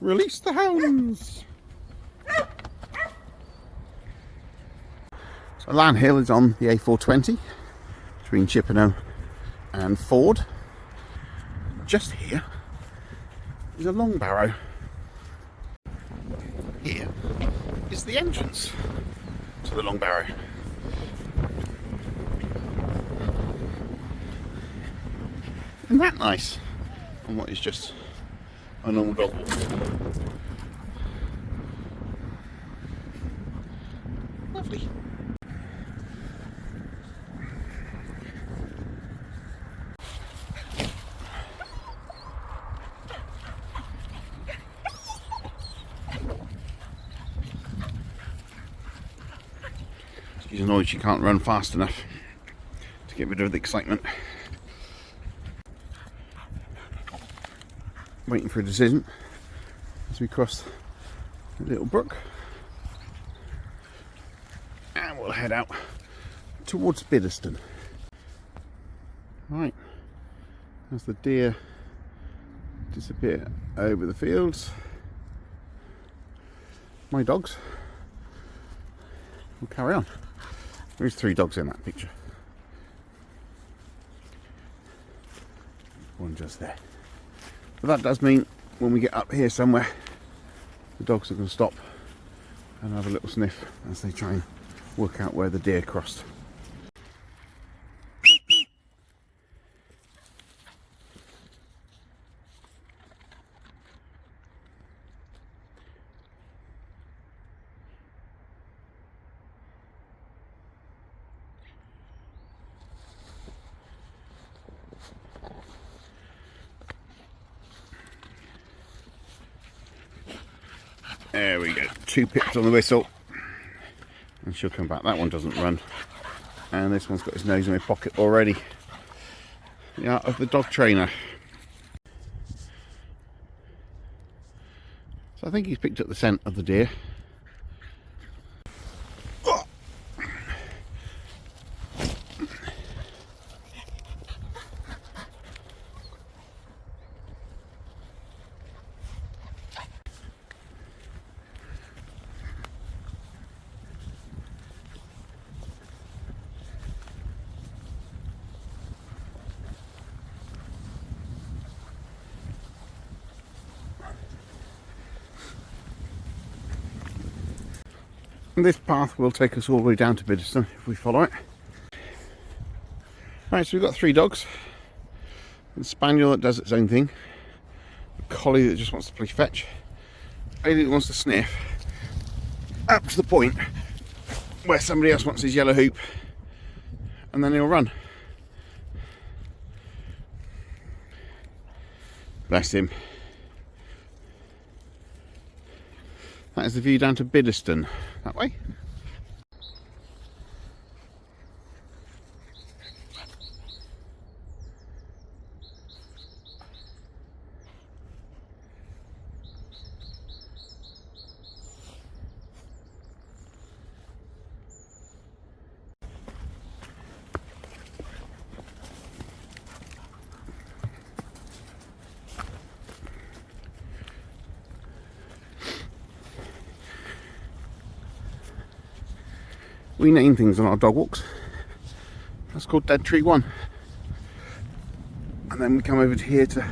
Release the hounds! So LAN Hill is on the A420 between Chippenham and Ford. Just here is a long barrow. Here is the entrance to the long barrow. Isn't that nice? On what is just a normal dog walk. Lovely. She's annoyed she can't run fast enough to get rid of the excitement. Waiting for a decision as we cross the little brook, and we'll head out towards Biddiston. Right, as the deer disappear over the fields, my dogs will carry on. There's 3 dogs in that picture. One just there. But that does mean when we get up here somewhere, the dogs are going to stop and have a little sniff as they try and work out where the deer crossed. There we go, 2 pips on the whistle, and she'll come back. That one doesn't run, and this one's got his nose in my pocket already. The art of the dog trainer. So I think he's picked up the scent of the deer. This path will take us all the way down to Biddiston if we follow it. Right, so we've got 3 dogs. A spaniel that does its own thing, a collie that just wants to play fetch, a lady that wants to sniff, up to the point where somebody else wants his yellow hoop, and then he'll run. Bless him. That is the view down to Biddiston. That way. We name things on our dog walks. That's called Dead Tree 1. And then we come over to here to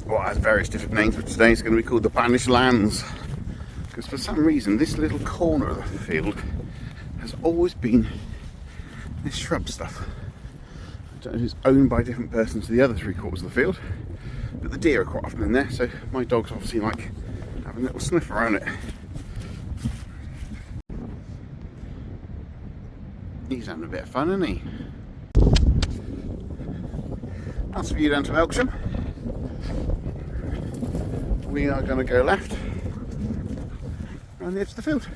what has various different names, but today it's going to be called the Banished Lands. Because for some reason this little corner of the field has always been this shrub stuff. I don't know if it's owned by different persons to the other 3/4 of the field, but the deer are quite often in there, so my dogs obviously like having a little sniff around it. He's having a bit of fun, isn't he? That's the view down to Wiltshire. We are going to go left around the edge of the field.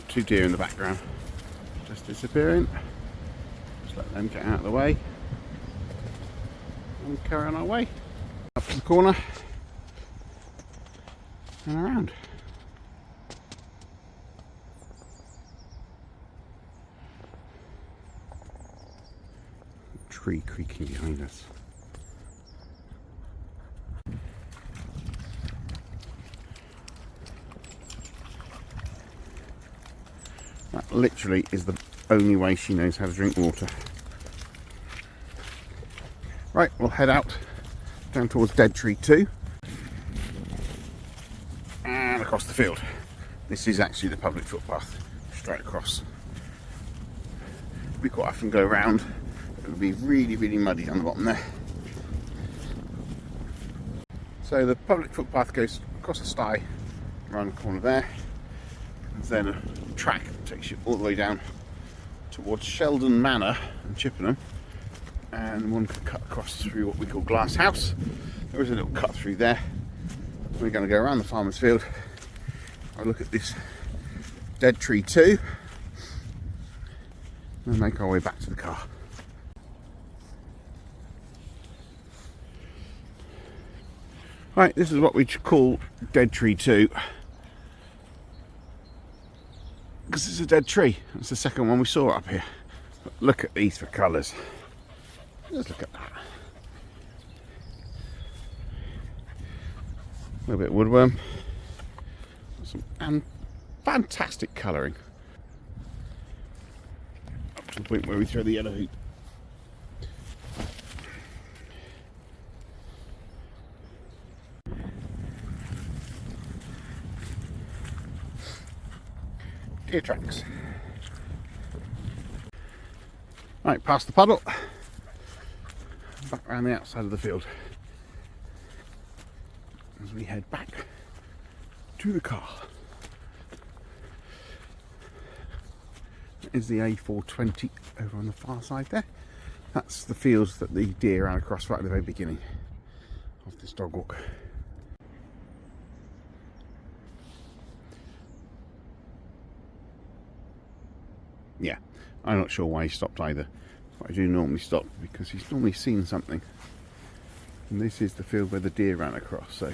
2 deer in the background, just disappearing. Just let them get out of the way and carry on our way. Up to the corner and around. Tree creaking behind us. That literally is the only way she knows how to drink water. Right, we'll head out down towards Dead Tree 2 and across the field. This is actually the public footpath straight across. We quite often go around. It would be really, really muddy on the bottom there. So the public footpath goes across the sty, around the corner there. There's then a track that takes you all the way down towards Sheldon Manor and Chippenham, and one can cut across through what we call Glass House. There is a little cut through there. We're going to go around the farmer's field. I'll look at this Dead Tree 2 and make our way back to the car. Right, this is what we call Dead Tree 2 because it's a dead tree. It's the second one we saw up here. But look at these for colours. Just look at that. A little bit of woodworm. And fantastic colouring. Up to the point where we throw the yellow hoop. Deer tracks. Right, past the puddle. Back around the outside of the field. As we head back to the car. Is the A420 over on the far side there. That's the fields that the deer ran across right at the very beginning of this dog walk. Yeah, I'm not sure why he stopped either, but I do normally stop because he's normally seen something. And this is the field where the deer ran across, so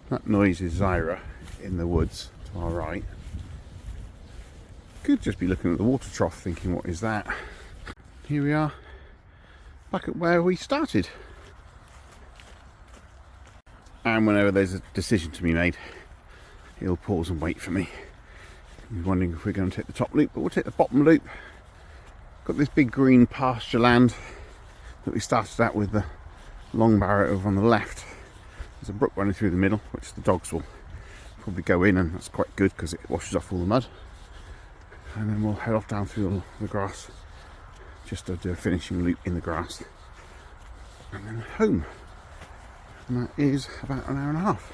that noise is Zyra in the woods to our right. Could just be looking at the water trough thinking, what is that? Here we are, back at where we started. And whenever there's a decision to be made, he'll pause and wait for me. He's wondering if we're going to take the top loop, but we'll take the bottom loop. Got this big green pasture land that we started out with, the long barrow over on the left. There's a brook running through the middle, which the dogs will probably go in, and that's quite good because it washes off all the mud. And then we'll head off down through the grass, just to do a finishing loop in the grass. And then home. And that is about an hour and a half.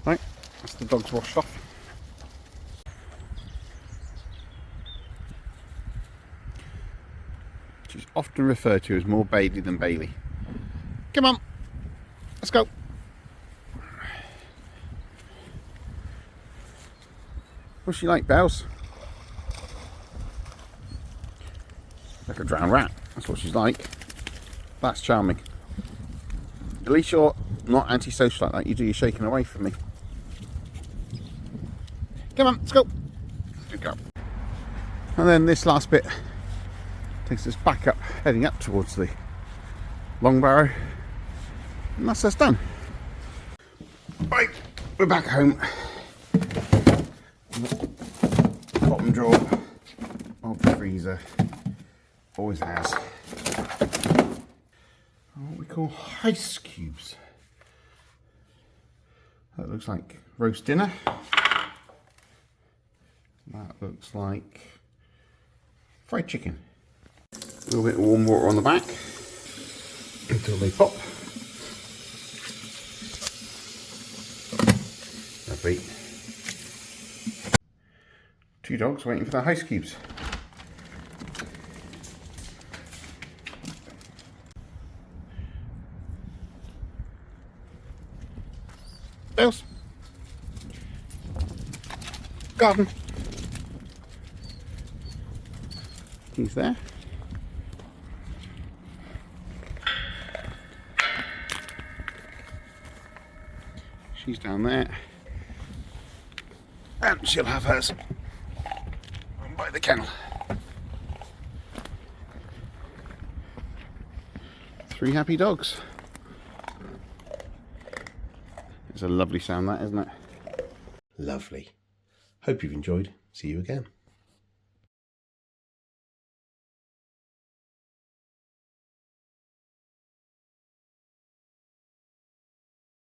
Right, that's the dogs washed off. Which is often referred to as more Bailey than Bailey. Come on, let's go. What's she like, Bells? Like a drowned rat, that's what she's like. That's charming. At least you're not antisocial like that, you do, you're shaking away from me. Come on, let's go. Good girl. And then this last bit takes us back up, heading up towards the long barrow. And that's us done. Right, we're back home. Bottom drawer of the freezer. Always has. What we call ice cubes. That looks like roast dinner. That looks like fried chicken. A little bit of warm water on the back until they pop. Lovely. 2 dogs waiting for their ice cubes. Dales. Garden. He's there. She's down there. And she'll have hers by the kennel. 3 happy dogs. It's a lovely sound, that, isn't it? Lovely. Hope you've enjoyed. See you again.